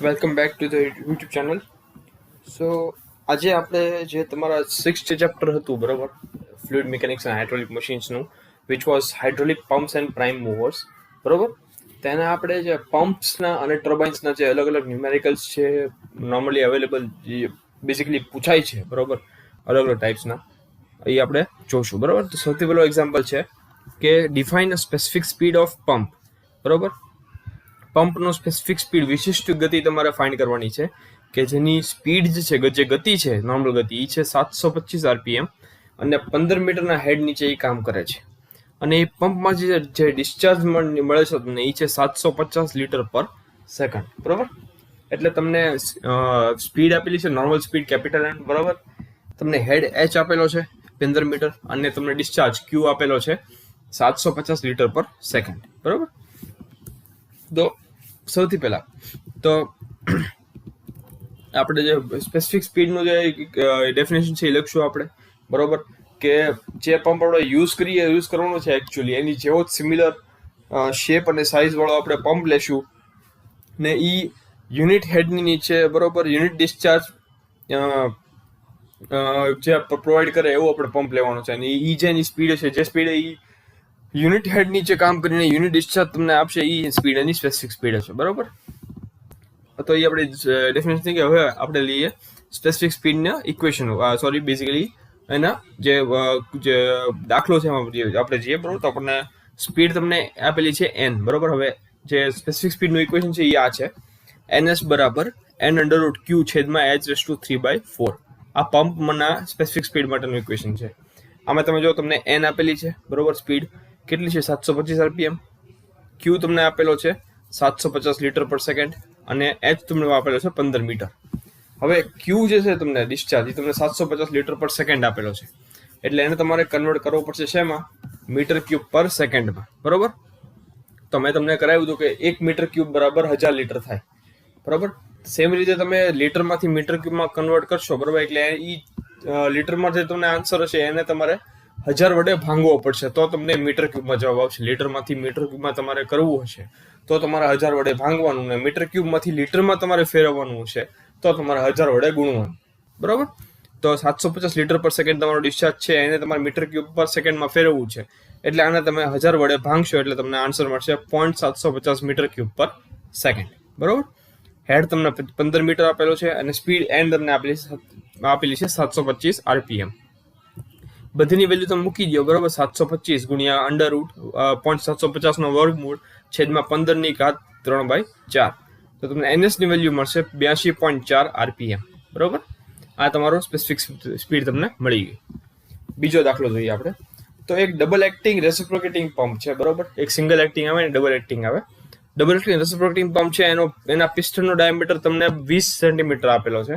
Welcome back to the YouTube channel. So આજે આપણે જે તમારા 6th ચેપ્ટર હતું બરાબર, ફ્લુઇડ મિકેનિક્સ એન્ડ હાઇડ્રોલિક મશીન્સનું, which was hydraulic pumps and prime movers બરાબર. તેના આપણે જે પમ્પ્સના અને ટર્બાઇન્સના જે અલગ અલગ ન્યુમેરિકલ્સ છે નોર્મલી અવેલેબલ, જે બેઝિકલી પૂછાય છે બરાબર, અલગ અલગ ટાઈપ્સના, એ આપણે જોશું બરાબર. તો સૌથી પહેલો એક્ઝામ્પલ છે કે define a specific speed of pump બરાબર. પંપનો સ્પેસિફિક સ્પીડ, વિશિષ્ટ ગતિ તમારે ફાઇન્ડ કરવાની છે કે જેની સ્પીડ જે છે, જે ગતિ છે, નોર્મલ ગતિ એ છે 725 RPM અને 15 મીટરના હેડ નીચે એ કામ કરે છે. અને એ પંપમાં જે ડિસ્ચાર્જ મળે છે તમને એ છે 750 લીટર પર સેકન્ડ બરાબર. એટલે તમને સ્પીડ આપેલી છે નોર્મલ સ્પીડ કેપિટલ એન બરાબર, તમને હેડ એચ આપેલો છે 15 મીટર અને તમને ડિસ્ચાર્જ ક્યુ આપેલો છે 750 લીટર પર સેકન્ડ બરાબર. તો સૌથી પહેલા તો આપણે જે સ્પેસિફિક સ્પીડનું જે ડેફિનેશન છે એ લખશું આપણે બરોબર, કે જે પંપ આપણે યુઝ કરવાનો છે એકચ્યુઅલી એની જેવો જ સિમિલર શેપ અને સાઇઝ વાળો આપણે પંપ લેશું ને એ યુનિટ હેડની નીચે બરોબર યુનિટ ડિસ્ચાર્જ જે પ્રોવાઈડ કરે એવો આપણે પંપ લેવાનો છે. અને એ જે એની સ્પીડ છે, જે સ્પીડ એ યુનિટ હેડ નીચે કામ કરીને યુનિટ ડિસ્ચાર્જ તમને આપશે, એ સ્પીડ એની સ્પેસિફિક સ્પીડ હશે બરોબર. તો એ આપણે ડેફિનેશન થઈ કે હવે આપણે લઈએ સ્પેસિફિક સ્પીડના ઇક્વેશન, બેઝિકલી એના જે દાખલો છે એમાં આપણે જઈએ બરોબર. તો આપણને સ્પીડ તમને આપેલી છે n બરોબર. હવે જે સ્પેસિફિક સ્પીડનું ઇક્વેશન છે એ આ છે, ns બરાબર n/q છેદમાં h⁴. આ પંપના સ્પેસિફિક સ્પીડ માટેનું ઇક્વેશન છે. આમાં તમે જો તમને n આપેલી છે બરોબર, સ્પીડ કેટલી છે 725 RPM, ક્યુ તમને આપેલો છે 750 લીટર પર સેકન્ડ અને એચ તમને આપેલો છે 15 મીટર. હવે ક્યુ જે છે તમને ડિસ્ચાર્જ એ તમને 750 લીટર પર સેકન્ડ આપેલો છે, એટલે એને તમારે કન્વર્ટ કરવો પડશે શેમાં, મીટર ક્યુબ પર સેકન્ડમાં બરોબર. તો મેં તમને કરાવ્યું હતું કે 1 મીટર ક્યુબ બરાબર 1000 લીટર થાય બરોબર. સેમ રીતે તમે લીટરમાંથી મીટર ક્યુબમાં કન્વર્ટ કરશો બરોબર, એટલે એ લીટરમાં જે તમને આન્સર હશે એને તમારે 1000 વડે ભાંગવો પડશે તો તમને મીટર ક્યુબમાં જવાબ આવશે. લીટરમાંથી મીટર ક્યુબમાં તમારે કરવું હશે તો તમારે 1000 વડે ભાંગવાનું, ને મીટર ક્યુબમાંથી લીટરમાં તમારે ફેરવવાનું હશે તો તમારે 1000 વડે ગુણવાનું બરોબર. તો 750 લીટર પર સેકન્ડ તમારો ડિસ્ચાર્જ છે એને તમારે મીટર ક્યુબ પર સેકન્ડમાં ફેરવવું છે, એટલે આને તમે 1000 વડે ભાંગશો એટલે તમને આન્સર મળશે 0.750 મીટર ક્યુબ પર સેકન્ડ બરોબર. હેડ તમને 15 મીટર આપેલો છે અને સ્પીડ એન તમને આપેલી છે 725 RPM. બધીની વેલ્યુ તમે મૂકી દો બરોબર, 725 ગુણ્યા √0.750 નો વર્ગમૂળ છેદમાં 15^3/4, તો તમને ns ની વેલ્યુ મળશે 82.4 RPM બરોબર. આ તમારો સ્પેસિફિક સ્પીડ તમને મળી ગઈ. બીજો દાખલો જોઈએ આપણે. તો એક ડબલ એક્ટિંગ રેસિપ્રોકેટિંગ પંપ છે બરોબર. એક સિંગલ એક્ટિંગ આવે ને ડબલ એક્ટિંગ આવે. ડબલ એક્ટિંગ રેસિપ્રોકેટિંગ પંપ છે, એના પિસ્ટનનો ડાયામીટર તમને 20 સેન્ટીમીટર આપેલો છે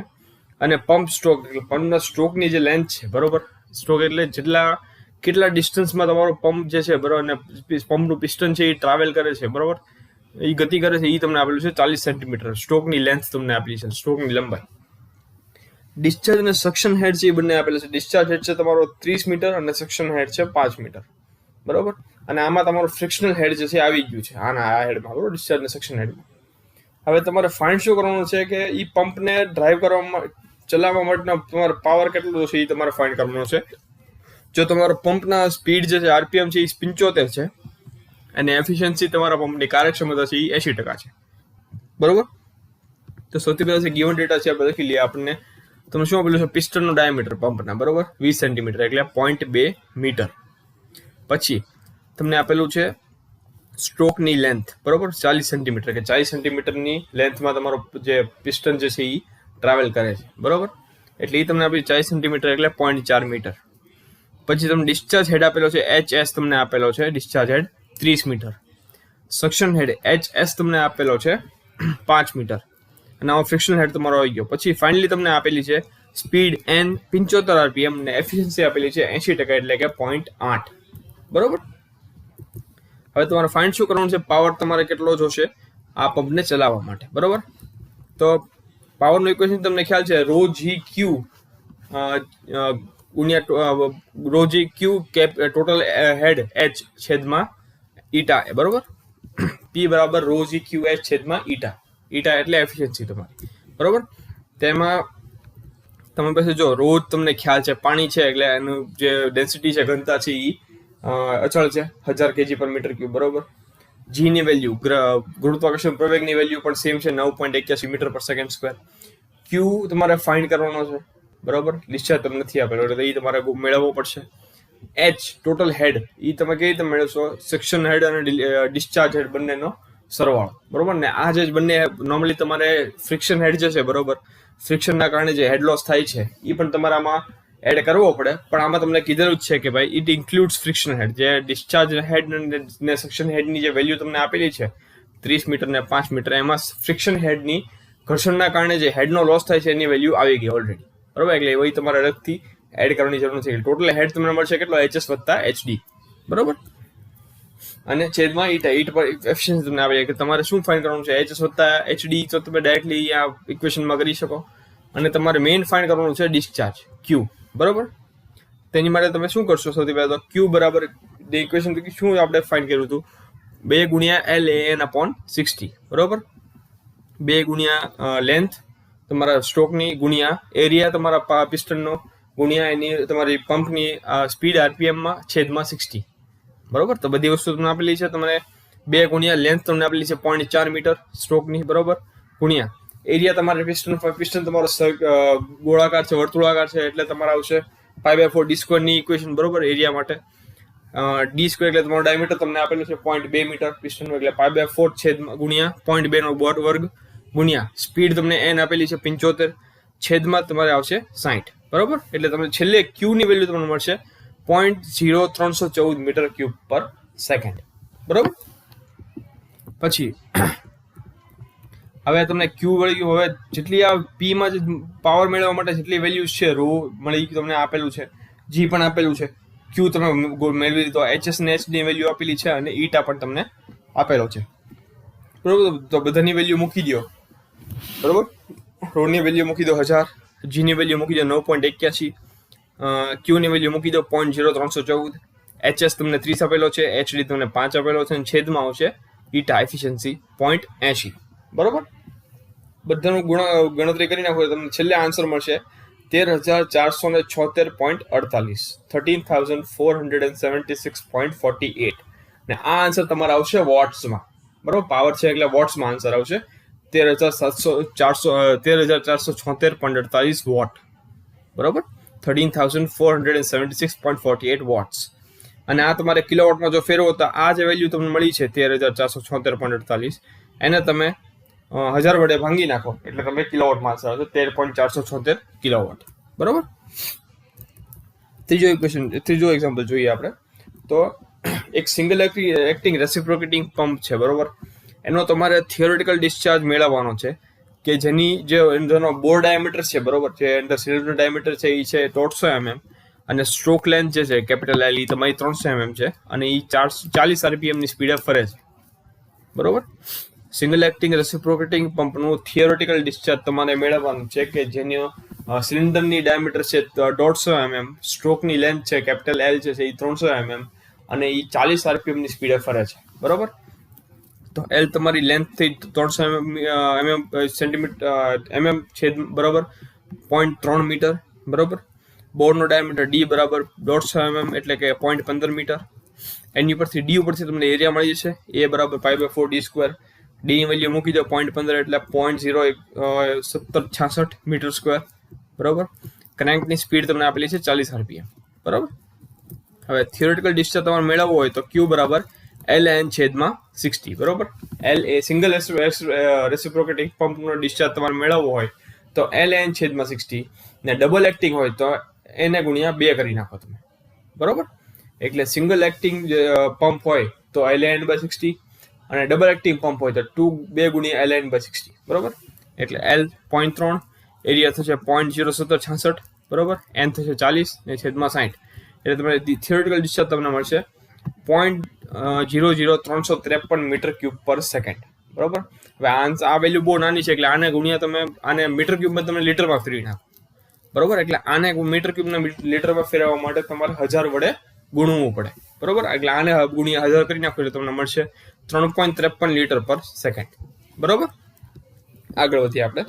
અને પંપ સ્ટ્રોક, એટલે પંપના સ્ટ્રોકની જે લેન્થ છે બરોબર, સ્ટ્રોક એટલે કેટલા ડિસ્ટન્સમાં તમારો પંપ જે છે બરોબર, અને પંપનું પિસ્ટન છે એ ટ્રાવેલ કરે છે બરોબર, એ ગતિ કરે છે, એ તમને આપેલું છે 40 સેન્ટીમીટર. સ્ટ્રોકની લેન્થ તમને આપેલી છે, સ્ટ્રોકની લંબાઈ. ડિસ્ચાર્જ અને સક્શન હેડ છે એ બંને આપેલા છે. ડિસ્ચાર્જ હેડ છે તમારો 30 મીટર અને સક્શન હેડ છે 5 મીટર બરોબર. અને આમાં તમારું ફ્રિક્શનલ હેડ જે છે આવી ગયું છે આ હેડમાં બરોબર, ડિસ્ચાર્જ અને સક્શન હેડમાં. હવે તમારે ફાઇન્ડ શું કરવાનું છે કે એ પંપને ડ્રાઈવ કરવામાં, ચલાવવા માટેનો તમારો પાવર કેટલો છે એ તમારે ફાઇન્ડ કરવાનો છે. જો તમારો પંપના સ્પીડ જે છે RPM છે એ 75 છે અને એફિશિયન્સી તમારા પંપની કાર્યક્ષમતા છે એ 80% છે બરોબર. તો સૌથી પહેલા છે ગિવન ડેટા છે આપણે લખી લઈએ. આપણને તમે શું આપેલું છે, પિસ્ટનનો ડાયામીટર પંપના બરોબર 20 સેન્ટીમીટર એટલે 0.2 મીટર. પછી તમને આપેલું છે સ્ટ્રોકની લેન્થ બરોબર 40 સેન્ટીમીટર, કે 40 સેન્ટીમીટરની લેન્થમાં તમારો જે પિસ્ટન જે છે એ ટ્રાવેલ કરે છે બરોબર, એટલે એ તમને આપેલું 40 સેન્ટીમીટર એટલે 0.4 મીટર. પછી તમને ડિસ્ચાર્જ હેડ આપેલો છે HS તમને આપેલો છે discharge head 30 metre. Suction head HS તમને આપેલો છે 5 મીટર અને આવો ફ્રિક્શનલ હેડ તમારો આવી ગયો. પછી ફાઇનલી તમને આપેલી છે સ્પીડ n 75 RPM અને એફિશિયન્સી આપેલી છે 80% એટલે કે 0.8 બરોબર. હવે તમારે ફાઇન્ડ શું કરવાનું છે, પાવર તમારે કેટલો જોશે આ પંપને ચલાવવા માટે બરોબર. તો પાવરનું ઇક્વેશન તમને ખ્યાલ છે, ρ(g)Q ટોટલ હેડ h છેદમાં ઈટા બરોબર. P બરાબર ρ(g)Q h છેદમાં ઈટા ઈટા એટલે એફિશિયન્સી તમારી, બરોબર. તેમાં તમે પછી જો રોજ તમને ખ્યાલ છે પાણી છે એટલે એનું જે ડેન્સિટી છે, ઘનતા છે, એ અચળ છે 1000 kg/m3, બરોબર. જી ની વેલ્યુ, ગુરુત્વાકર્ષણ પ્રવેગની વેલ્યુ પણ સેમ છે 9.81 મીટર/સેકન્ડ સ્ક્વેર. ક્યુ તમારે ફાઇન્ડ કરવાનો છે, બરોબર. ડિસ્ચાર્જ તમને નથી આપેલો એટલે એ તમારે મેળવવો પડશે. એચ ટોટલ હેડ, એ તમે કેવી રીતે મેળવશો? સેક્શન હેડ અને ડિસ્ચાર્જ હેડ બંનેનો સરવાળો, બરોબર ને. આ જે બંને નોર્મલી તમારે ફ્રિક્શન હેડ જે છે, બરોબર, ફ્રિક્શનના કારણે જે હેડ લોસ થાય છે એ પણ તમારે આમાં એડ કરવો પડે. પણ આમાં તમને કીધેલું જ છે કે ભાઈ ઇટ ઇન્ક્લુડ્સ ફ્રિક્શન હેડ. જે ડિસ્ચાર્જ હેડ ને સેક્શન હેડની જે વેલ્યુ તમને આપેલી છે 30 મીટર ને 5 મીટર, એમાં ફ્રિક્શન હેડની ઘર્ષણના કારણે જે હેડનો લોસ થાય છે એની વેલ્યુ આવી ગઈ ઓલરેડી, બરોબર. એટલે એ તમારે અલગથી એડ કરવાની જરૂર નથી. ટોટલ હેડ તમને મળશે કેટલો? HS વત્તા HD, બરોબર. અને છેદમાં ઈટા, ઈટ પર એફિશિયન્સી તમને આવે કે તમારે શું ફાઇન્ડ કરવાનું છે? HS વત્તા HD તો તમે ડાયરેક્ટલી આ ઇક્વેશનમાં કરી શકો. અને તમારે મેઇન ફાઇન્ડ કરવાનું છે ડિસ્ચાર્જ Q, બરોબર. તેની માટે તમે શું કરશો? સૌથી પહેલા તો Q બરાબર ઇક્વેશન શું આપણે ફાઇન્ડ કર્યું હતું? 2 ગુણ્યા LAN/60, બરોબર. 2 ગુણ્યા લેન્થ તમારા સ્ટ્રોકની ગુણ્યા એરિયા તમારા પિસ્ટનનો ગુણ્યા એની તમારી પંપની સ્પીડ RPMમાં છેદમાં 60, બરોબર. તો બધી વસ્તુ તમને આપેલી છે. તમને 2 ગુણ્યા લેન્થ તમને આપેલી છે 0.4 મીટર સ્ટ્રોકની, બરોબર, ગુણ્યા એરિયા તમારે પિસ્ટન તમારો ગોળાકાર છે, વર્તુળાકાર છે, એટલે તમારે આવશે π/4 d² ની ઇક્વેશન, બરોબર, એરિયા માટે. d² એટલે તમારો ડાયમીટર તમને આપેલું છે 0.2 મીટર પિસ્ટનનો, એટલે π/4 છેદમાં ગુણ્યા 0.2 નો વર્ગ ગુણ્યા સ્પીડ તમને n આપેલી છે 75 છેદમાં તમારે આવશે 60, બરોબર. એટલે તમને છેલ્લે Q ની વેલ્યુ તમને મળશે 0.0314 મીટર/સેકન્ડ, બરોબર. પછી હવે તમને Q મળી ગયું. હવે જેટલી આ P માં જે પાવર મેળવવા માટે જેટલી વેલ્યુઝ છે, રો મળી તમને આપેલું છે, G પણ આપેલું છે, Q તમે મેળવી લીધો, HS ને H ની વેલ્યુ આપેલી છે અને ઈટા પણ તમને આપેલો છે, બરોબર. તો બધાની વેલ્યુ મૂકી દો, બરોબર. રો ની વેલ્યુ મૂકી દો 1000, G ની વેલ્યુ મૂકી દો 9.81, Q ની વેલ્યુ મૂકી દો 0.0314, HS તમને 30 આપેલો છે, HD તમને 5 આપેલો છે, અને છેદમાં આવશે ઈટા એફિશિયન્સી 0.80, બરોબર. બધાનું ગણતરી કરી નાખો તમને છેલ્લે આન્સર મળશે 13,476.48, 13,476.48. ને આ આન્સર તમારે આવશે વોટ્સમાં, બરોબર. પાવર છે એટલે વોટ્સમાં આન્સર આવશે 13,476.48 વોટ, બરોબર. 13,476.48 વોટ્સ. અને આ તમારે કિલોવોટમાં જો ફેરવો તો આ જે વેલ્યુ તમને મળી છે 13,476.48, એને તમે 1000 વડે ભાંગી નાખો એટલે તમે કિલોવોટમાં આન્સર આવશે 13.476 કિલોવોટ, બરોબર. ત્રીજો એક્ઝામ્પલ જોઈએ આપણે તો એક સિંગલ એક્ટિંગ રેસિપ્રોકેટિંગ પંપ છે, બરોબર. એનો તમારે થિયોરેટિકલ ડિસ્ચાર્જ મેળવવાનો છે કે જેનો બોર ડાયામીટર છે, બરોબર, જે અંદર સિલિન્ડર ડાયામીટર છે એ છે 150 mm અને સ્ટ્રોક લેન્થ જે છે કેપિટલ L એ તમારી 300 mm છે અને એ 40 RPM ની સ્પીડે ફરે છે, બરોબર. સિંગલ એક્ટિંગ રેસિપ્રોકેટિંગ પંપનું થિયોરેટિકલ ડિસ્ચાર્જ તમારે મેળવવાનું છે કે જેનો સિલિન્ડરની ડાયામીટર છે 150 mm, સ્ટ્રોકની લેન્થ છે કેપિટલ L છે એ 300 mm અને એ 40 RPM ની સ્પીડે ફરે છે, બરોબર. તો L તમારી લેન્થ થઈ 300 mm છે, બરોબર, 0.3 મીટર, બરોબર. બોરનો ડાયામીટર D બરાબર 150 mm એટલે કે 0.15 મીટર. એની ઉપરથી D ઉપરથી તમને એરિયા મળી જશે A બરાબર π/4 d². D ની વેલ્યુ મૂકી દો 0.15 એટલે 0.0766 મીટર સ્ક્વેર, બરોબર. ક્રેન્કની સ્પીડ તમને આપેલી છે 40 RPM, બરોબર. હવે થિયોરેટિકલ ડિસ્ચાર્જ તમારે મેળવવો હોય તો Q બરાબર LN/60, બરોબર. L એ સિંગલ રેસિપ્રોકેટિંગ પંપનો ડિસ્ચાર્જ તમારે મેળવવો હોય તો LN/60 ને ડબલ એક્ટિંગ હોય તો એને ગુણ્યા 2 કરી નાખો તમે, બરોબર. એટલે સિંગલ એક્ટિંગ પંપ હોય તો LN/60 અને ડબલ એક્ટિંગ પંપ હોય તો 2 ગુણ્યા LN/60, બરોબર. એટલે L 0.3, એરિયા થશે 0.0766, બરોબર, N થશે 40 ને છેદમાં 60. એટલે તમારે થિયોરેટિકલ ડિસ્ચાર્જ તમને મળશે 0.00353 મીટર/સેકન્ડ, બરોબર. હવે આ વેલ્યુ બહુ નાની છે એટલે આને ગુણ્યા તમે આને મીટર ક્યુબમાં તમે લીટરમાં ફેરવી નાખો, બરોબર. એટલે આને મીટર ક્યુબના લીટરમાં ફેરવવા માટે તમારે 1000 વડે ગુણવું પડે, બરોબર. એટલે આને ગુણ્યા 1000 કરી નાખો એટલે તમને મળશે 3.53 લિટર/સેકન્ડ, બરોબર. આગળ વધીએ આપણે.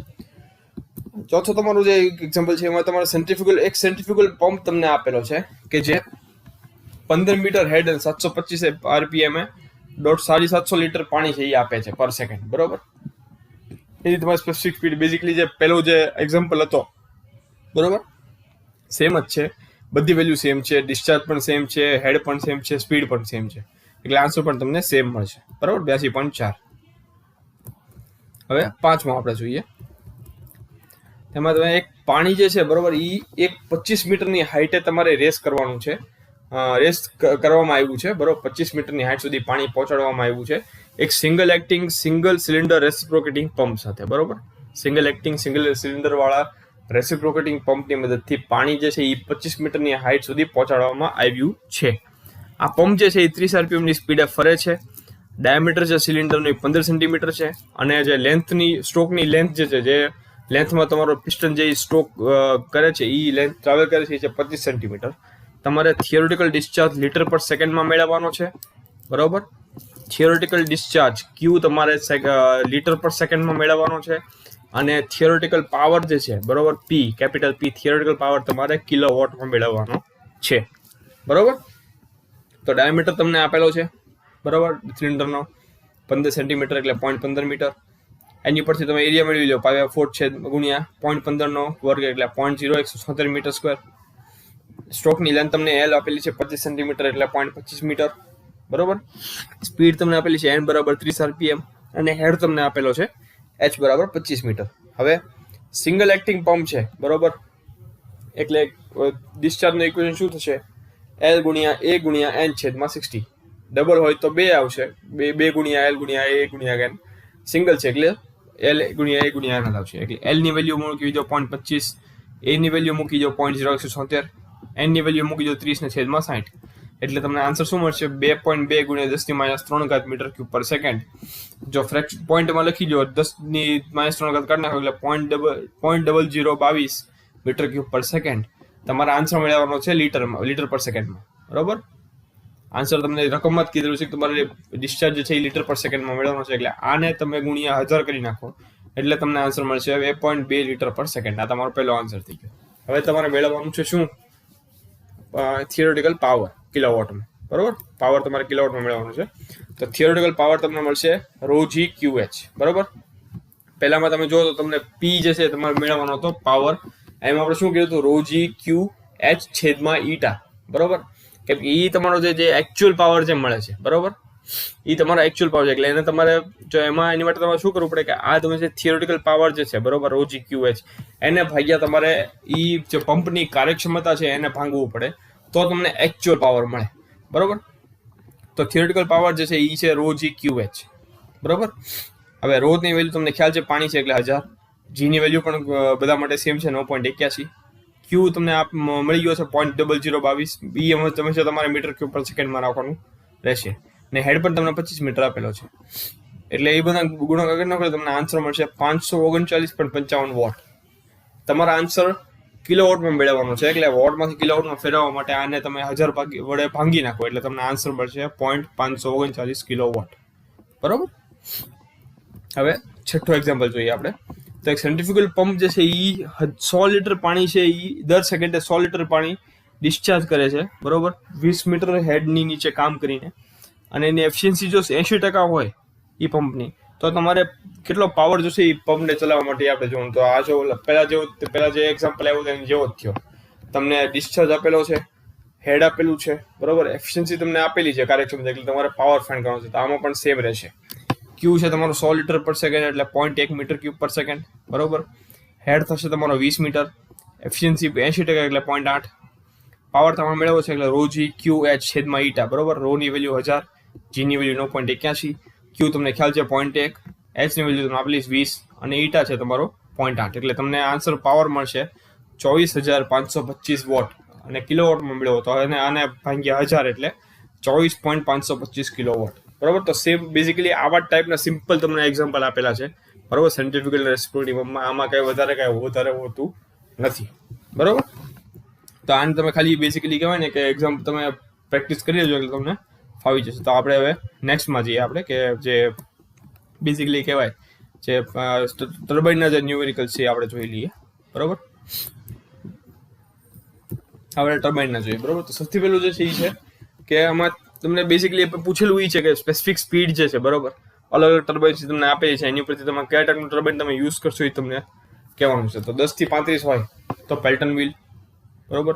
ચોથો તમારું જે એક્ઝામ્પલ છે એમાં તમારે સેન્ટ્રીફ્યુગલ પંપ તમને આપેલો છે કે જે 15 મીટર હેડ અને 725 RPM 750 લીટર પાણી છે એ આપે છે પર સેકન્ડ, બરોબર. એની તમારી સ્પેસિફિક સ્પીડ બેઝિકલી જે પેલો જે એક્ઝામ્પલ હતો, બરોબર, સેમ જ છે, બધી વેલ્યુ સેમ છે, ડિસ્ચાર્જ પણ સેમ છે, હેડ પણ સેમ છે, સ્પીડ પણ સેમ છે, એટલે આન્સર પણ તમને સેમ મળશે, બરોબર, 82.4. હવે પાંચમાં આપણે જોઈએ, તેમાં તમે એક પાણી જે છે, બરોબર, એ એક 25 મીટરની હાઈટે તમારે રેસ કરવાનું છે, રેસ કરવામાં આવ્યું છે, બરોબર, 25 મીટરની હાઈટ સુધી પાણી પહોંચાડવામાં આવ્યું છે એક સિંગલ સિલિન્ડર રેસિપ્રોકેટિંગ પંપ સાથે, બરોબર. સિંગલ સિલિન્ડર વાળા રેસિપ્રોકેટિંગ પંપની મદદથી પાણી જે છે એ 25 મીટરની હાઈટ સુધી પહોંચાડવામાં આવ્યું છે. આ પંપ જે છે એ 30 RPM ની સ્પીડે ફરે છે. ડાયામીટર જે સિલિન્ડરનું 15 સેન્ટીમીટર છે અને જે સ્ટ્રોકની લેન્થ જે છે, જે લેન્થમાં તમારો પિસ્ટન જે સ્ટ્રોક કરે છે એ લેન્થ ટ્રાવેલ કરે છે એ 25 સેન્ટીમીટર. તમારે થિયોરિટિકલ ડિસ્ચાર્જ લીટર પર સેકન્ડમાં મેળવવાનો છે, બરોબર. થિયોરિટિકલ ડિસ્ચાર્જ ક્યુ તમારે લીટર પર સેકન્ડમાં મેળવવાનો છે અને થિયોરિટિકલ પાવર જે છે, બરોબર, પી, કેપિટલ પી, થિયોરિટિકલ પાવર તમારે કિલોવોટમાં મેળવવાનો છે, બરોબર. તો ડાયામીટર તમને આપેલો છે, બરોબર, સિલિન્ડરનો 15 સેન્ટીમીટર એટલે 0.15 મીટર. એની પરથી તમે એરિયા મેળવી લો, 4 છે ગુણ્યા 0.15 નો વર્ગ એટલે 0.0176 મીટર સ્ક્વેર. સ્ટ્રોકની લેન્થ તમને એલ આપેલી છે 25 સેન્ટીમીટર એટલે 0.25 મીટર, બરોબર. સ્પીડ તમને આપેલી છે n બરાબર 30 RPM અને હેડ તમને આપેલો છે h બરાબર 25 મીટર. હવે સિંગલ એક્ટિંગ પંપ છે, બરોબર, એટલે ડિસ્ચાર્જનું ઇક્વેશન શું થશે? L ગુણ્યા A ગુણ્યા n છેદમાં 60. ડબલ હોય તો 2 આવશે, 2 ગુણ્યા L ગુણ્યા A ગુણ્યા n. સિંગલ છે એટલે L ગુણ્યા A ગુણ્યા n આવશે. એટલે L ની વેલ્યુ મૂકી દો 0.25, A ની વેલ્યુ મૂકી દો 0.0176, n ની વેલ્યુ મૂકી દો 30 ને છેદમાં 60. એટલે તમને આન્સર શું મળશે? 2.2 ગુણ્યા 10⁻³ મીટર ક્યુબ પર સેકન્ડ. જો પોઈન્ટમાં લખી દો 10⁻³ કાઢી નાખો એટલે 0.0022 મીટર ક્યુબ પર સેકન્ડ. તમારા આન્સર મેળવવાનો છે લીટર પર સેકન્ડમાં, બરોબર. આન્સર તમને રકમમાં જ કીધેલું છે કે તમારે ડિસ્ચાર્જ છે એ લીટર પર સેકન્ડમાં મેળવવાનો છે, એટલે આને તમે ગુણ્યા 1000 કરી નાખો એટલે તમને આન્સર મળશે 2.2 લીટર પર સેકન્ડ. આ તમારો પહેલો આન્સર થઈ ગયો. હવે તમારે મેળવવાનું છે શું? થિયોરિટિકલ પાવર કિલોવોટમાં, બરોબર. પાવર તમારે કિલોવોટમાં મેળવવાનો છે. તો થિયોરિટિકલ પાવર તમને મળશે ρg/QH, બરોબર. પહેલામાં તમે જો તો તમને પી જે છે તમારે મેળવવાનો હતો પાવર, એમાં આપણે શું કીધું હતું? ρg/QH છેદમાં ઈટા, બરોબર. કેમ કે એ તમારો જે એકચ્યુઅલ પાવર જે મળે છે, બરોબર, એ તમારો એકચ્યુઅલ પાવર છે. એટલે એને તમારે જો એમાં એની માટે તમારે શું કરવું પડે કે આ તમે જે થિયોરિટિકલ પાવર જે છે, બરોબર, ρg/QH એને ભાગ્યા તમારે એ જે પંપની કાર્યક્ષમતા છે એને ભાંગવું પડે તો તમને એકચ્યુઅલ પાવર મળે, બરોબર. તો થિયોરિટિકલ પાવર જે છે એ છે ρg/QH, બરોબર. હવે રોની વેલ્યુ તમને ખ્યાલ છે પાણી છે એટલે 1000. જીની વેલ્યુ પણ બધા માટે સેમ છે 9.81. ક્યુ તમને મળી ગયો છે 0.0022. બી એમ તમે તમારે મીટર ક્યુબ પર સેકન્ડમાં રાખવાનું રહેશે ને હેડ પણ તમને 25 મીટર આપેલો છે. એટલે એ બધા ગુણાકાર ન કરે તમને આન્સર મળશે 539.55 વોટ. તમારા આન્સર કિલોવોટમાં મેળવવાનો છે, એટલે વોટમાંથી કિલોવોટમાં ફેરવવા માટે આને તમે 1000 વડે ભાંગી નાખો એટલે તમને આન્સર મળશે 0.539 કિલોવોટ, બરોબર. હવે છઠ્ઠો એક્ઝામ્પલ જોઈએ આપણે. તો એક સેન્ટ્રીફ્યુગલ પંપ જે છે એ 100 લીટર પાણી છે એ દર સેકન્ડે 100 લીટર પાણી ડિસ્ચાર્જ કરે છે, બરોબર, 20 મીટર હેડની નીચે કામ કરીને. અને એની એફિશિયન્સી જો 80% હોય એ પંપની, તો તમારે કેટલો પાવર જોશે એ પંપને ચલાવવા માટે આપણે જોવાનું. તો આ જો પહેલા જે એક્ઝામ્પલ આવ્યું એની જેવો જ થયો. તમને ડિસ્ચાર્જ આપેલો છે, હેડ આપેલું છે, બરોબર, એફિશિયન્સી તમને આપેલી છે કાર્યક્ષમતા, એટલે તમારે પાવર ફાઇન્ડ કરવાનો છે. તો આમાં પણ સેમ રહેશે. ક્યુ છે તમારો 100 લીટર પર સેકન્ડ એટલે 0.1 મીટર ક્યુબ પર સેકન્ડ, બરોબર. હેડ થશે તમારો 20 મીટર, એફિશિયન્સી 80% એટલે 0.8. પાવર તમારે મેળવવો છે એટલે ρg/QH છેદમાં ઈટા, બરોબર. રોની વેલ્યુ 1000, જીની વેલ્યુ 9.81, ક્યુ તમને ખ્યાલ છે 0.1, એચ ની વેલ્યુ તમને આપેલી 20 અને ઈટા છે તમારો 0.8. એટલે તમને આન્સર પાવર મળશે 24,525 વોટ અને કિલોવોટમાં મેળવો તો આને ભાગ્યા 1000 એટલે 24.525 કિલોવોટ, બરોબર. તો સેમ બેઝિકલી આવા ટાઈપના સિમ્પલ તમને એક્ઝામ્પલ આપેલા છે, બરોબર. સેન્ટ્રીફ્યુગલ રેસિપ્રોકેટિંગમાં આમાં કઈ વધારે હોતું નથી, બરોબર. તો આને તમે ખાલી બેઝિકલી કહેવાય ને કે એક્ઝામ તમે પ્રેક્ટિસ કરી લેજો એટલે તમને ફાવી જશે. તો આપણે હવે નેક્સ્ટમાં જઈએ આપણે કે જે બેઝિકલી કહેવાય જે ટર્બાઇનના જે ન્યુમેરિકલ્સ છે આપણે જોઈ લઈએ. બરોબર, આપણે ટર્બાઇનના જોઈએ. બરોબર, તો સૌથી પહેલું જે છે એ છે કે આમાં તમને બેઝિકલી પૂછેલું એ છે કે સ્પેસિફિક સ્પીડ જે છે, બરોબર, અલગ અલગ ટર્બાઇન તમને આપેલી છે, એની ઉપરથી તમે કયા ટાઈપનું ટર્બાઇન તમે યુઝ કરશો એ તમને કહેવાનું છે. તો 10 થી 35 હોય તો પેલ્ટન વ્હીલ, બરોબર.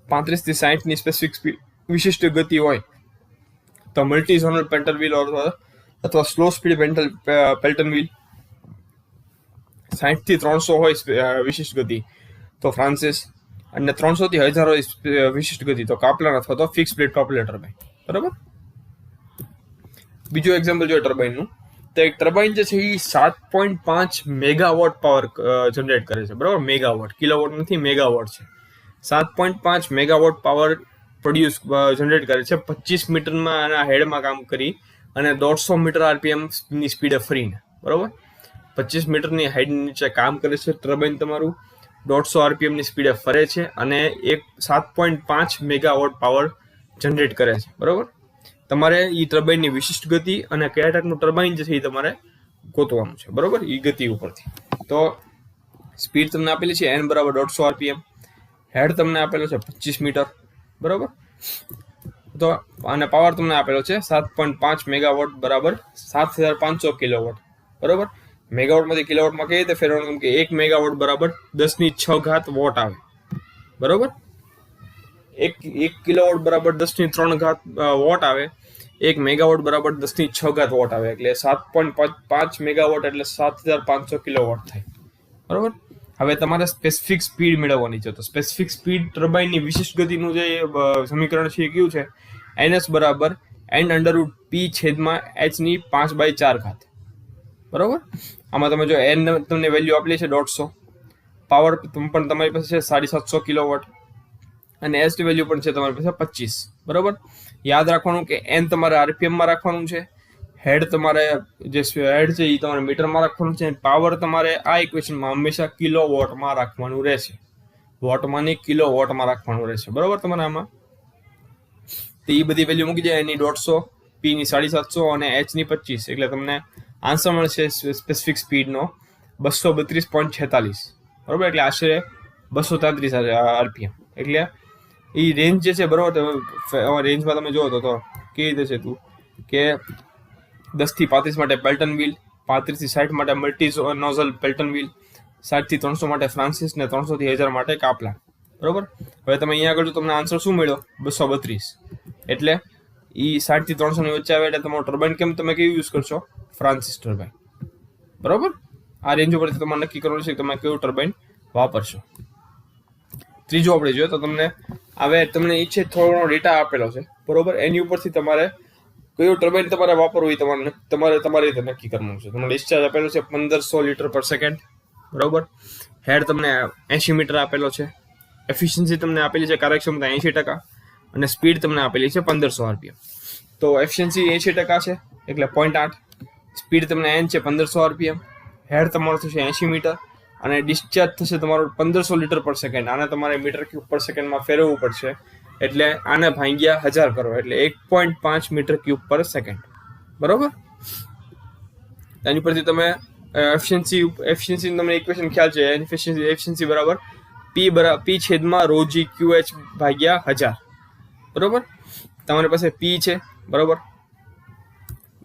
35 થી 60 ની સ્પેસિફિક સ્પીડ વિશિષ્ટ ગતિ હોય તો મલ્ટી ઝોનલ પેલ્ટન વ્હીલ અથવા સ્લો સ્પીડ પેલ્ટન વ્હીલ. 60 થી 300 હોય વિશિષ્ટ ગતિ તો ફ્રાન્સિસ, અને 300 થી 1000 હોય વિશિષ્ટ ગતિ તો કાપલાન અથવા તો ફિક્સ બ્લેડ પ્રોપેલર ટર્બાઇન. બરોબર, બીજું એક્ઝામ્પલ જોઈએ ટર્બાઇનનું. તો એક ટર્બાઇન જે છે એ 7.5 મેગાવોટ પાવર જનરેટ કરે છે. બરાબર, મેગાવોટ, કિલોવોટ નથી, મેગાવોટ છે. 7.5 મેગાવોટ પાવર જનરેટ કરે છે 25 મીટરમાં આના હેડમાં કામ કરી અને 150 મીટર આરપીએમ ની સ્પીડે ફરીને. બરોબર, 25 મીટરની હાઈટ નીચે કામ કરે છે ટર્બાઇન તમારું, 150 આરપીએમ ની સ્પીડે ફરે છે અને એક 7.5 મેગાવોટ પાવર જનરેટ કરે છે. બરોબર, તમારે એ ટર્બાઇનની વિશિષ્ટ ગતિ અને કયા ટાઈપનું ટર્બાઇન જે છે એ તમારે ગોતવાનું છે. બરોબર, એ ગતિ ઉપરથી. તો સ્પીડ તમને આપેલી છે n બરાબર 150 આરપીએમ, હેડ તમને આપેલો છે 25 મીટર. બરોબર, તો અને પાવર તમને આપેલો છે 7.5 મેગાવોટ બરાબર 7500 કિલોવોટ. બરોબર, મેગાવોટમાંથી કિલોવોટમાં કઈ રીતે ફેરવાનું, કે 1 મેગાવોટ બરાબર 10⁶ વોટ આવે. બરોબર, 1 કિલોવોટ બરાબર 10⁻³ વોટ આવે, 1 મેગાવોટ બરાબર 10⁶ વોટ આવે, એટલે 7.5 મેગાવોટ એટલે 7500 કિલોવોટ થાય. બરોબર, હવે તમારે સ્પેસિફિક સ્પીડ મેળવવાની છે. તો સ્પેસિફિક સ્પીડ ટર્બાઇનની વિશિષ્ટ ગતિનું જે સમીકરણ છે એ કયું છે, NS બરાબર n√p/h⁴. બરોબર, આમાં તમે જો n તમને વેલ્યુ આપેલી છે 150, પાવર પણ તમારી પાસે છે 750 કિલોવોટ અને એસ ની વેલ્યુ પણ છે તમારી પાસે 25. બરોબર, યાદ રાખવાનું કે n તમારે આરપીએમમાં રાખવાનું છે, હેડ તમારે જે હેડ છે એ તમારે મીટરમાં રાખવાનું છે, પાવર તમારે આ ઇક્વેશનમાં હંમેશા કિલોવોટમાં રાખવાનું રહેશે, વોટમાં નહીં કિલોવોટમાં રાખવાનું રહેશે. બરોબર, તમારે આમાં તો એ બધી વેલ્યુ મૂકી જાય, એની 150, p ની 750 અને h ની 25, એટલે તમને આન્સર મળશે સ્પેસિફિક સ્પીડનો 232.46. બરોબર, એટલે આશરે 233 આરપીએમ. એટલે એ રેન્જ જે છે, બરોબર, રેન્જમાં તમે જોવો તો કેવી રીતે છે તું કે 10 થી 35 માટે પેલ્ટન વ્હીલ, 35 થી 60 માટે મલ્ટી નોઝલ પેલ્ટન વ્હીલ, 60 થી 300 માટે ફ્રાન્સિસ ને 300 થી 1000 માટે કાપલા. બરોબર, હવે તમે અહીંયા આગળ તમને આન્સર શું મળ્યો, 232. એટલે એ 60 થી 300 ની વચ્ચે આવે એટલે તમારું ટર્બાઇન તમે કેવું યુઝ કરશો, ફ્રાન્સિસ ટર્બાઇન. બરોબર, આ રેન્જ ઉપરથી તમારે નક્કી કરવાનું છે કે તમે કેવું ટર્બાઇન વાપરશો. ત્રીજું આપણે જોઈએ તો તમને ઈચ્છે થોડો ડેટા આપેલો છે. બરોબર, એની ઉપરથી તમારે કયું ટર્બાઇન તમારે વાપરવું એ તમારે તમારી રીતે નક્કી કરવાનું છે. તમને ડિસ્ચાર્જ આપેલો છે 1500 લીટર પર સેકન્ડ. બરોબર, હેડ તમને 80 મીટર આપેલો છે, એફિશિયન્સી તમને આપેલી છે કાર્યક્ષમતા 80%, અને સ્પીડ તમને આપેલી છે 1500 આરપીએમ. તો એફિશિયન્સી 80% છે એટલે 0.8, સ્પીડ તમને n છે 1500 આરપીએમ, હેડ તમારો થશે 80 મીટર અને ડિસ્ચાર્જ થશે તમારો 1500 લીટર પર સેકન્ડ. આને તમારે મીટર ક્યુબ પર સેકન્ડમાં ફેરવવું પડશે, એટલે આને ભાગ્યા 1000 કરો એટલે 1.5 મીટર ક્યુબ પર સેકન્ડ. બરોબર, એની પરથી તમે એફિશિયન્સી તમને ઇક્વેશન ખ્યાલ છે, એફિશિયન્સી બરાબર p/ρg/QH/1000. બરોબર, તમારી પાસે p છે, બરોબર,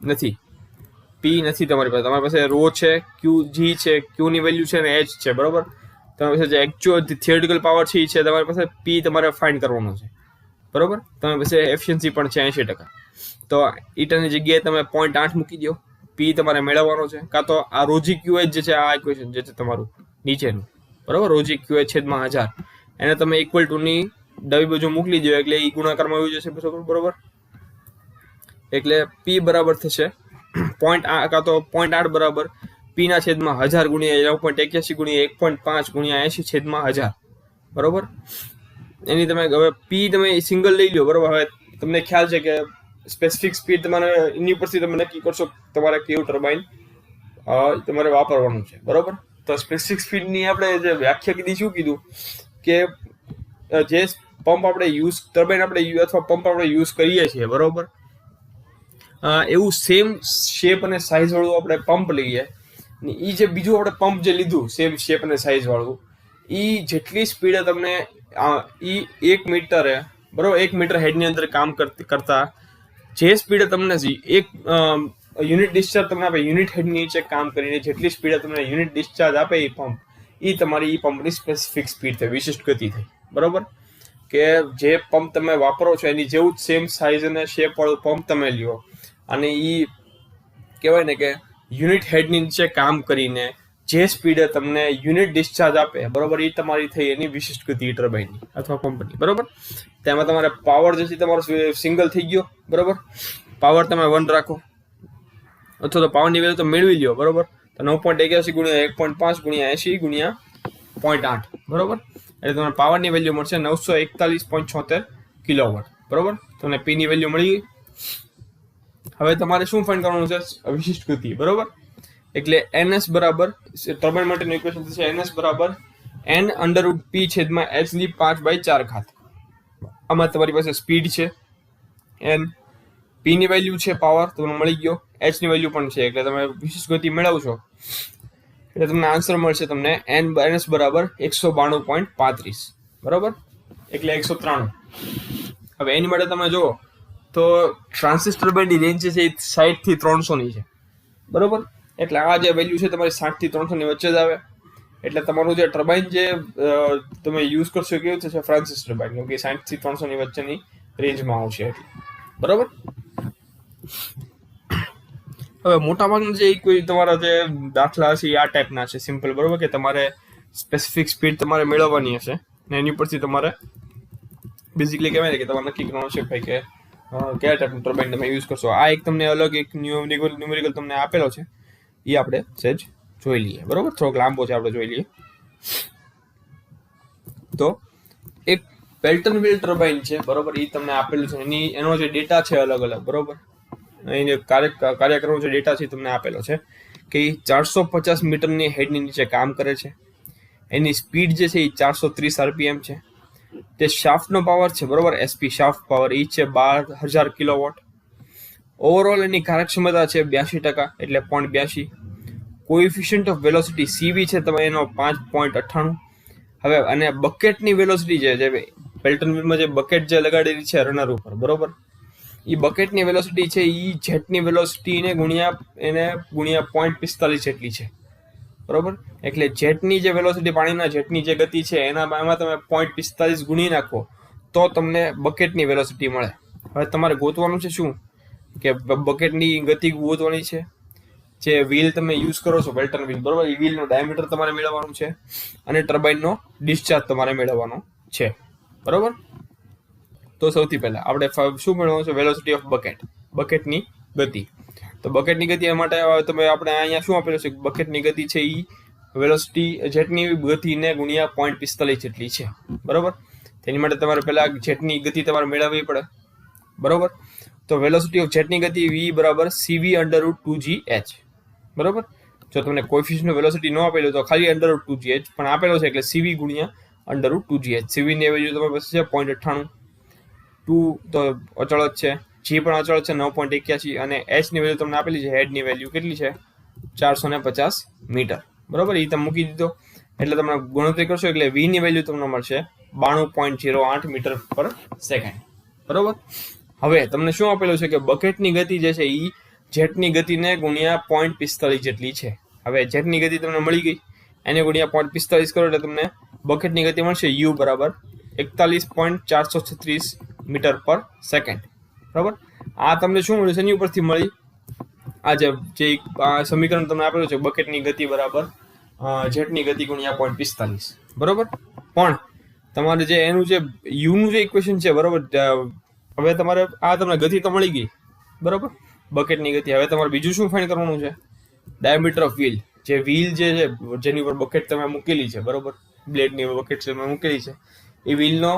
નથી તમારી પાસે રો છે, QG છે, Q ની વેલ્યુ છે અને H છે. બરોબર, તમારી પાસે જે એકચ્યુઅલ થિયોરિટિકલ પાવર છે એ છે, તમારી પાસે p તમારે ફાઇન્ડ કરવાનો છે. બરોબર, તમારી પાસે એફિશિયન્સી પણ છે 80%. તો ઈટાની જગ્યાએ તમે 0.8 મૂકી દો, p તમારે મેળવવાનો છે. કાં તો આ રોજી QH જે છે, આ ઇક્વેશન જે છે તમારું નીચેનું, બરોબર, રોજી QH/1000, એને તમે ઇક્વલ ટુ ની ડાબી બાજુ મોકલી દો એટલે એ ગુણાકારમાં આવી જશે. બરોબર, એટલે p બરાબર થશે 0.8 કાં તો 0.8 બરાબર p/1000 ગુણ્યા 9.81 ગુણ્યા 1.5 ગુણ્યા 80/1000. બરોબર, એની તમે હવે p તમે સિંગલ લઈ લો. બરોબર, હવે તમને ખ્યાલ છે કે સ્પેસિફિક સ્પીડ તમારે એની ઉપરથી તમે નક્કી કરશો તમારે કેવું ટર્બાઇન તમારે વાપરવાનું છે. બરોબર, તો સ્પેસિફિક સ્પીડની આપણે જે વ્યાખ્યા કીધી, શું કીધું કે જે પંપ આપણે ટર્બાઇન અથવા પંપ આપણે યુઝ કરીએ છીએ, બરોબર, એવું સેમ શેપ અને સાઇઝ વાળું આપણે પંપ લઈએ એ જે બીજું આપણે પંપ જે લીધું સેમ શેપ અને સાઇઝ વાળું, એ જેટલી સ્પીડે તમને એ 1 મીટરે બરોબર 1 મીટર હેડની અંદર કામ કરતા જે સ્પીડે તમને એક યુનિટ ડિસ્ચાર્જ તમને આપે, યુનિટ હેડની નીચે કામ કરીને જેટલી સ્પીડે તમને યુનિટ ડિસ્ચાર્જ આપે એ પંપ, એ તમારી એ પંપની સ્પેસિફિક સ્પીડ થઈ, વિશિષ્ટ ગતિ થઈ. બરોબર, કે જે પંપ તમે વાપરો છો એની જેવું જ સેમ સાઇઝ અને શેપ વાળું પંપ તમે લ્યો અને એ કહેવાય ને કે યુનિટ હેડની નીચે કામ કરીને જે સ્પીડે તમને યુનિટ ડિસ્ચાર્જ આપે, બરોબર, એ તમારી થઈ એની વિશિષ્ટ ગતિ ટર્બાઇનની અથવા પંપની. બરોબર, તેમાં તમારે પાવર જે છે તમારો સિંગલ થઈ ગયો. બરોબર, પાવર તમે 1 રાખો અથવા તો પાવરની વેલ્યુ તો મેળવી લ્યો. બરોબર, તો 9.81 ગુણ્યા 1.5 ગુણ્યા 80 ગુણ્યા 0.8. બરોબર, એટલે તમને પાવરની વેલ્યુ મળશે 941.76 કિલોવોટ. બરોબર, તમને પી ની વેલ્યુ મળી ગઈ. હવે તમારે શું ફાઇન્ડ કરવાનું છે? વિશિષ્ટ ગતિ. બરોબર, એટલે NS બરાબર ટર્બાઇન માટેનું ઇક્વેશન થશે NS બરાબર n √ p છેદમાં h ની 5/4. આમાં તમારી પાસે સ્પીડ છે n, p ની વેલ્યુ છે પાવર તમને મળી ગયો, h ની વેલ્યુ પણ છે, એટલે તમે વિશિષ્ટ ગતિ મેળવશો એટલે તમને આન્સર મળશે તમને NS બરાબર 192.35. બરોબર, એટલે 193. હવે એની માટે તમે જુઓ તો ટ્રાન્સિસ્ટર બેન્ડની રેન્જ છે એ 60 થી 300 ની છે. બરોબર, એટલે આ જે વેલ્યુ છે તમારી 60 થી 300 ની વચ્ચે જ આવે. એટલે તમારું જે ટર્બાઇન જે તમે યુઝ કરશો કેવું થશે? ફ્રાન્સિસ ટર્બાઇન, કેમ કે 60 થી 300 ની વચ્ચેની રેન્જમાં આવશે એટલે. બરોબર, હવે મોટાભાગના જે કોઈ તમારા જે દાખલા હશે એ આ ટાઈપના છે, સિમ્પલ. બરોબર, કે તમારે સ્પેસિફિક સ્પીડ તમારે મેળવવાની હશે ને એની પરથી તમારે બેઝિકલી કહેવાય ને કે તમારે નક્કી કરવાનું છે ભાઈ કે કયા ટાઈપનું ટર્બાઇન તમે યુઝ કરશો. આ એક તમને અલગ એક ન્યુમેરિકલ તમને આપેલો છે, એ આપણે સહેજ જોઈ લઈએ. બરોબર, થોડોક લાંબો છે, આપણે જોઈ લઈએ. તો એક પેલ્ટન વ્હીલ ટર્બાઇન છે. બરોબર, એ તમને આપેલું છે, એનો જે ડેટા છે અલગ અલગ. બરોબર, એને કાર્યક્રમનો જે ડેટા છે તમને આપેલો છે કે 450 મીટરની હેડની નીચે કામ કરે છે. એની સ્પીડ જે છે એ 430 RPM છે. તે શાફ્ટનો પાવર છે, બરોબર, SP શાફ્ટ પાવર એ છે 12,000 કિલોવોટ. ઓવરઓલ એની કાર્યક્ષમતા છે 82%, એટલે 0.82. કોએફિશિયન્ટ ઓફ વેલોસિટી CV છે તમે એનો 5.98. હવે અને બકેટની વેલોસિટી જે પેલ્ટન વ્હીલમાં જે બકેટ જે લગાડેલી છે રનર ઉપર, બરોબર, એ બકેટની વેલોસિટી છે એ જેટની વેલોસિટીને ગુણ્યા 0.45 જેટલી છે. બરોબર, એટલે જેટની જે વેલોસિટી, પાણીના જેટની જે ગતિ છે એમાં તમે 0.45 ગુણી નાખો તો તમને બકેટની વેલોસિટી મળે. હવે તમારે ગોતવાનું છે શું? કે બકેટની ગતિ ગોતવાની છે. જે વ્હીલ તમે યુઝ કરો છો પેલ્ટન વ્હીલ, બરોબર, એ વ્હીલનો ડાયામીટર તમારે મેળવવાનું છે અને ટર્બાઇનનો ડિસ્ચાર્જ તમારે મેળવવાનો છે. બરોબર, તો સૌથી પહેલા આપણે શું મેળવવાનું છે? વેલોસિટી ઓફ બકેટ, બકેટની ગતિ. તો બકેટની ગતિ માટે આપણે અહીંયા શું આપેલું છે? બકેટની ગતિ છે એ વેલોસિટી જેટની ગતિને ગુણ્યા 0.45 જેટલી છે. બરોબર, તેની માટે તમારે પહેલા જેટની ગતિ તમારે મેળવવી પડે. બરોબર, તો વેલોસિટી ઓફ જેટની ગતિ V બરાબર CV √2GH. બરોબર, જો તમને કોએફિશિયન્ટ ઓફ વેલોસિટી ન આપેલું તો ખાલી √2GH, પણ આપેલો છે એટલે CV ગુણ્યા √2GH. CV ની વેલ્યુ તમારી પાસે છે 0.98. 2 તો અચળ જ છે, G પણ અચળ છે 9.81, અને H ની વેલ્યુ તમને આપેલી છે, હેડની વેલ્યુ કેટલી છે? 450 મીટર. બરોબર, એ તમે મૂકી દીધો એટલે તમે ગણતરી કરશો એટલે V ની વેલ્યુ તમને મળશે 92.08 મીટર પર સેકન્ડ. બરોબર, હવે તમને શું આપેલું છે કે બકેટની ગતિ જે છે એ જેટની ગતિને ગુણ્યા 0.45 જેટલી છે. હવે જેટની ગતિ તમને મળી ગઈ, એને ગુણ્યા 0.45 કરો એટલે તમને બકેટની ગતિ મળશે U બરાબર 41.436 મીટર પર સેકન્ડ. બરાબર, આ તમને શું મળ્યું છે? એની ઉપરથી મળી આ જે સમીકરણ તમને આપેલું છે બકેટની ગતિ બરાબર જેટની ગતિ ગુણ્યા 0.45. બરોબર, પણ તમારે જે એનું જે યુ નું જે ઇક્વેશન છે, બરોબર, હવે તમારે આ તમને ગતિ તો મળી ગઈ, બરોબર, બકેટની ગતિ. હવે તમારે બીજું શું ફાઇન્ડ કરવાનું છે? Diameter of wheel. જે વ્હીલ જે છે જેની ઉપર બકેટ તમે મૂકેલી છે, બરોબર, બ્લેડની બકેટ તમે મૂકેલી છે, એ વ્હીલનો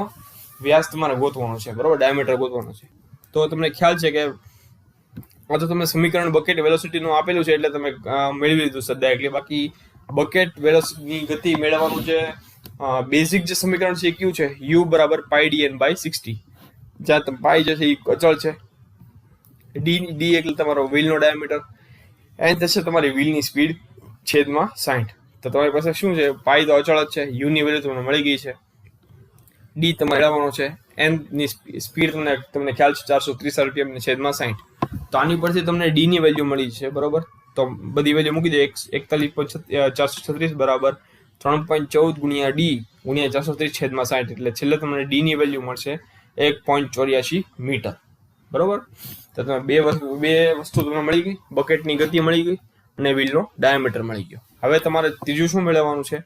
વ્યાસ તમારે ગોતવાનો છે. બરોબર, ડાયામીટર ગોતવાનો છે. તો તમને ખ્યાલ છે કે આ તો તમે સમીકરણ બકેટ વેલોસિટીનું આપેલું છે એટલે તમે મેળવી લીધું સદા. એટલે બાકી બકેટ વેલોસિટીની ગતિ મેળવવાનું છે બેઝિક જે સમીકરણ છે એ કયું છે? U બરાબર πdn/60. જ્યાં પાઈ જે છે એ અચળ છે, D એટલે તમારો વ્હીલનો ડાયામીટર, n થશે તમારી વ્હીલની સ્પીડ, 60. તો તમારી પાસે શું છે, પાઈ તો અચળ જ છે, યુની વેલ્યુ તમને મળી ગઈ છે, ડી તમારે મેળવવાનો છે, એન ની સ્પીડ તમને ખ્યાલ છે 430 RPM ને /60. તો આની પરથી તમને ડી ની વેલ્યુ મળી છે, બરોબર. તો બધી વેલ્યુ મૂકી દો, 41.436 બરાબર 3.14 ગુણ્યા ડી ગુણ્યા 430 /60, એટલે છેલ્લે તમને ડી ની વેલ્યુ મળશે 1.84 મીટર, બરોબર. તો તમે બે વસ્તુ તમને મળી ગઈ, બકેટની ગતિ મળી ગઈ અને વ્હીલનો ડાયામીટર મળી ગયો. હવે તમારે ત્રીજું શું મેળવવાનું છે,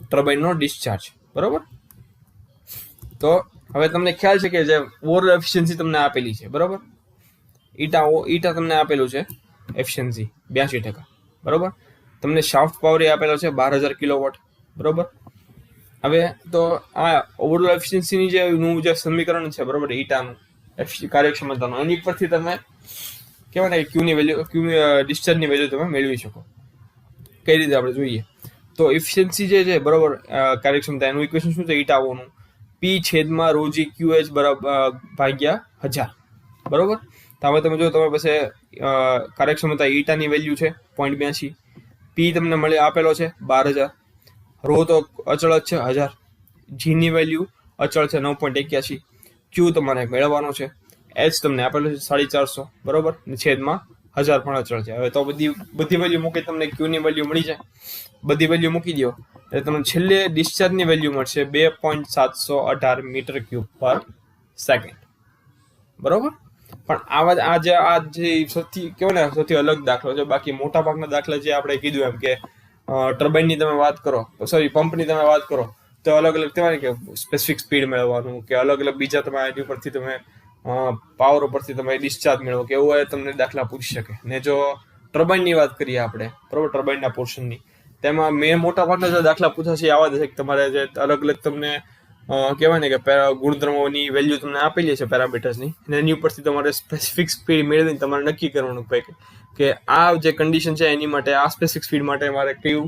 ટર્બાઇનનો ડિસ્ચાર્જ, બરોબર. તો હવે તમને ખ્યાલ છે કે જે ઓવરઓલ એફિશિયન્સી તમને આપેલી છે, બરોબર. ઈટા તમને આપેલું છે એફિશિયન્સી 82%, બરોબર. તમને શાફ્ટ પાવર આપેલો છે 12,000 કિલોવોટ, બરોબર. હવે તો આ ઓવરઓલ એફિશિયન્સીની જે સમીકરણ છે, બરોબર, ઈટાનું કાર્યક્ષમતાનું, એની પરથી તમે કહેવાય ને ક્યુની વેલ્યુ, ડિસ્ચાર્જની વેલ્યુ તમે મેળવી શકો. કઈ રીતે આપણે જોઈએ તો એફિશિયન્સી જે છે, બરોબર, કાર્યક્ષમતા, એનું ઇક્વેશન શું છે, ઈટાઓનું P/ρg(QH) ભાગ્યા 1000, બરોબર. તો હવે તમે જો તમારી પાસે કાર્યક્ષમતા ઈટાની વેલ્યુ છે 0.82, પી તમને મળે આપેલો છે 12,000, રો તો અચળ જ છે 1000, જી ની વેલ્યુ અચળ છે 9.81, ક્યુ તમારે મેળવવાનો છે, એચ તમને આપેલો છે 450, બરોબર, છેદમાં 1000 પણ અચળ છે. હવે તો બધી વેલ્યુ મૂકી તમને ક્યુ ની વેલ્યુ મળી જાય, બધી વેલ્યુ મૂકી દો એટલે તમને છેલ્લે ડિસ્ચાર્જની વેલ્યુ મળશે 2.718 મીટર ક્યુબ પર સેકન્ડ, બરોબર. પણ આ જે સૌથી કહેવાય ને સૌથી અલગ દાખલો છે. બાકી મોટા ભાગના દાખલા જે આપણે કીધું એમ કે ટર્બાઇનની તમે વાત કરો, સોરી પંપની તમે વાત કરો, તો અલગ અલગ કહેવાય કે સ્પેસિફિક સ્પીડ મેળવવાનું કે અલગ અલગ બીજા તમે એની પરથી તમે પાવર ઉપરથી તમે ડિસ્ચાર્જ મેળવો કે એવું તમને દાખલા પૂછી શકે. ને જો ટર્બાઇનની વાત કરીએ આપણે, બરોબર, ટર્બાઇનના પોર્શનની, તેમાં મેં મોટા ભાગના જે દાખલા પૂછાશે આવા જ છે કે તમારે જે અલગ અલગ તમને કહેવાય ને કે ગુણધર્મોની વેલ્યુ તમને આપેલી છે પેરામીટર્સની, અને એની ઉપરથી તમારે સ્પેસિફિક સ્પીડ મેળવીને તમારે નક્કી કરવાનું કે આ જે કન્ડિશન છે એની માટે આ સ્પેસિફિક સ્પીડ માટે મારે કયું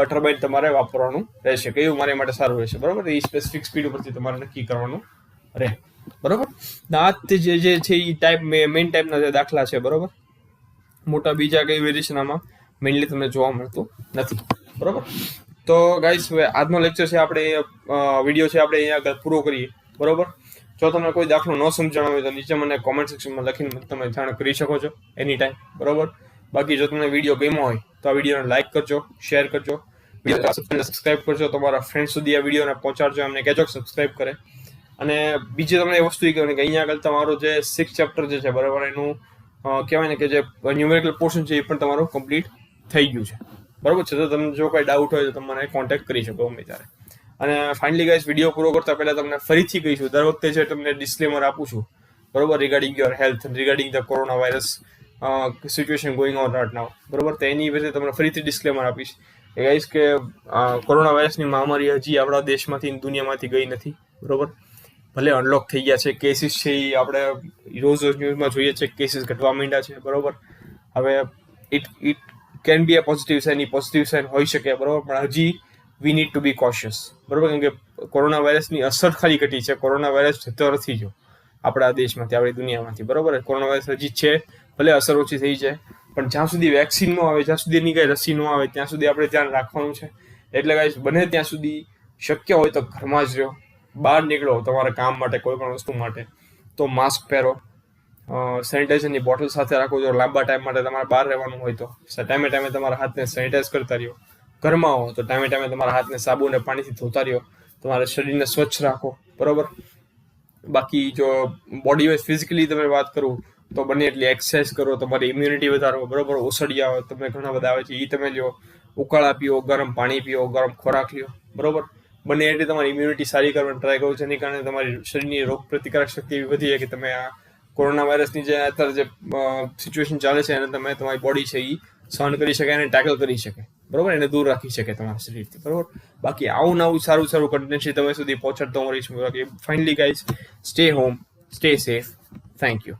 ટર્બાઇન તમારે વાપરવાનું રહેશે, કયું મારી માટે સારું રહેશે, બરોબર. એ સ્પેસિફિક સ્પીડ ઉપરથી તમારે નક્કી કરવાનું રહે, બરોબર. આ જે છે એ ટાઈપ મેઇન ટાઈપના જે દાખલા છે, બરોબર. મોટા બીજા કઈ વેરિએશન આમાં મેઇનલી તમને જોવા મળતું નથી, બરોબર. તો ગાઈસ હવે આજનો લેક્ચર છે આપણે વિડીયો છે આપણે અહીંયા આગળ પૂરો કરીએ, બરોબર. જો તમને કોઈ દાખલો ન સમજણ હોય તો નીચે મને કોમેન્ટ સેક્શનમાં લખીને તમે જાણ કરી શકો છો એની ટાઈમ, બરોબર. બાકી જો તમને વિડીયો ગમ્યો હોય તો આ વિડીયોને લાઈક કરજો, શેર કરજો, સબસ્ક્રાઈબ કરજો, તમારા ફ્રેન્ડ સુધી આ વિડીયોને પહોંચાડજો, એમને કહેજો સબસ્ક્રાઈબ કરે. અને બીજી તમને એ વસ્તુ એ કહેવાની કે અહીંયા આગળ તમારો જે 6th ચેપ્ટર જે છે, બરાબર, એનું કહેવાય ને કે જે ન્યુમેરિકલ પોર્શન છે એ પણ તમારું કમ્પ્લીટ થઈ ગયું છે, બરોબર છે. તો તમને જો કોઈ ડાઉટ હોય તો તમે મને કોન્ટેક્ટ કરી શકો ગમે ત્યારે. અને ફાઇનલી ગાઈસ વિડીયો પૂરો કરતા પહેલા તમને ફરીથી કહીશું, દર વખતે છે તમને ડિસ્ક્લેમર આપું છું, બરોબર, regarding your health, regarding the corona virus situation going on right now, બરોબર. તો એની વિશે તમને ફરીથી ડિસ્ક્લેમર આપીશ કે ગાઈસ કે કોરોના વાયરસની મહામારી હજી આપણા દેશમાંથી દુનિયામાંથી ગઈ નથી, બરોબર. ભલે અનલોક થઈ ગયા છે, કેસીસ છે એ આપણે રોજ ન્યૂઝમાં જોઈએ છે, કેસીસ ઘટવા માંડ્યા છે, બરોબર. હવે it can be a positive sign, positive sign હોઈ શકે, બરોબર, પણ હજી we need to be cautious, બરોબર. કેમ કે કોરોના વાયરસની અસર ખાલી ઘટી છે, કોરોના વાયરસ જતો નથી જો આપણા દેશમાંથી, આપણી દુનિયામાંથી, બરોબર. કોરોના વાયરસ હજી છે, ભલે અસર ઓછી થઈ જાય, પણ જ્યાં સુધી વેક્સિન ન આવે, જ્યાં સુધી એની કઈ રસી ન આવે, ત્યાં સુધી આપણે ધ્યાન રાખવાનું છે. એટલે ગાઈસ બને ત્યાં સુધી શક્ય હોય તો ઘરમાં જ રહો, બહાર નીકળો તમારા કામ માટે, કોઈ પણ વસ્તુ માટે તો માસ્ક પહેરો, સેનિટાઈઝરની બોટલ સાથે રાખો. જો લાંબા ટાઈમ માટે તમારે બહાર રહેવાનું હોય તો ટાઈમે ટાઈમે તમારા હાથને સેનિટાઈઝ કરતા રહ્યો. ઘરમાં હો તો ટાઈમે ટાઈમે તમારા હાથને સાબુ અને પાણીથી ધોતા રહ્યો, તમારા શરીરને સ્વચ્છ રાખો, બરોબર. બાકી જો બોડી વાઇઝ ફિઝિકલી તમે વાત કરું તો બને એટલી એક્સરસાઇઝ કરો, તમારી ઇમ્યુનિટી વધારો, બરોબર. ઓસડિયા તમને ઘણા બધા આવે છે એ તમે લ્યો, ઉકાળા પીઓ, ગરમ પાણી પીઓ, ગરમ ખોરાક લ્યો, બરોબર. બને એટલી તમારી ઇમ્યુનિટી સારી કરવાની ટ્રાય કરો, જેની કારણે તમારી શરીરની રોગ પ્રતિકારક શક્તિ એવી વધી જાય કે તમે આ કોરોના વાયરસની જે અત્યારે જે સિચ્યુએશન ચાલે છે એને તમે તમારી બોડી છે એ સહન કરી શકે અને ટેકલ કરી શકે, બરોબર, એને દૂર રાખી શકે તમારા શરીરથી, બરોબર. બાકી આવું નવું સારું કન્ટેન્ટ છે તમે સુધી પહોંચાડતો રહીશું. બાકી finally guys, stay home, stay safe, thank you.